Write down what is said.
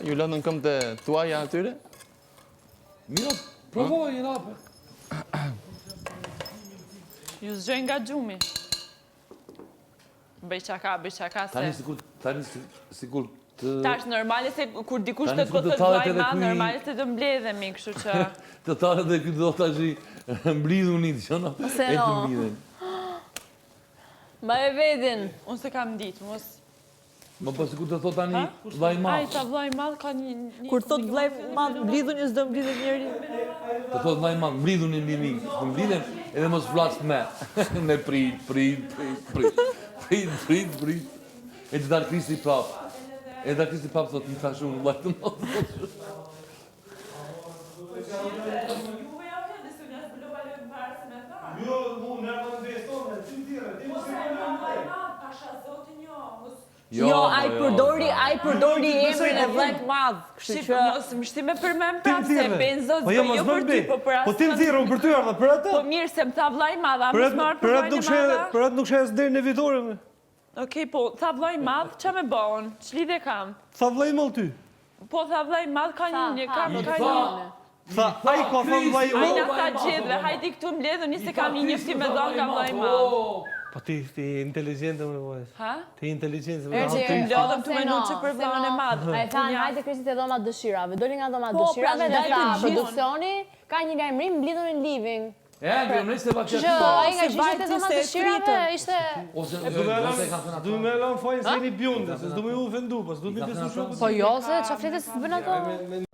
Ju lëndën këmbë të tuaja atyre? Mira, provoj i rape. Ju zgjoj nga gjumi. Bëj qaka se... Tani sikur të... Tash normale se kur dikush të po të vlaj ma, normale se të mbledhemi, kështu që... Të tare dhe këtë do të ashtë mblidhu një të qëna. Se no. Ma e vedin. Unë se kam ditë, mos... Më pas sikur të thot tani vlaj ma. Aj, ta vlaj ma ka një... Kur thot vlaj ma, mblidhu një s'do mblidhu njëri. Të thot vlaj ma, mblidhu një liri. Të mblidhem edhe mos flasë me. Me prit. E të darë Kristi prapë. E da Kristi prapë thot, më ka shumë, vlaj të më. Jo, ai përdori emrin e vllajt madh. Kështu që mos më shtime për më prapë se benzo Po jo, mos për ty, po për Po ti më thirrën për ty ardha, për atë. Po mirë se më tha vllai madh, a mos marr për vllajin e madh. Për atë nuk shes deri në vitorin. Okej, po tha vllai madh, ç'a më bën? Ç'lidhje kam? Tha vllai mall ty. Po tha vllai madh ka një kam ka një. Tha, ai ka thënë vllai Ai na tha gjithë, hajde këtu mbledhuni se kam një njëfti me dhon nga vllai madh. Po ti inteligjente më vojës. Ha? Ti inteligjente më Erçi, lodhem të menuçe për vllahën e madh. Ai thanë, hajde Krishtit e dhoma dëshirave. Doli nga dhoma dëshirave dhe tha produksioni ka një lajmërim mbledhur në living. E, gjërëmërisht e baqë Që ai nga gjyshet e dhoma dëshirave ishte... Ose du me lanë fajnë se jeni bjonde, se s'du me ju ofendu, pas du me besu shumë. Po jo, se qa fletes se të bën ato?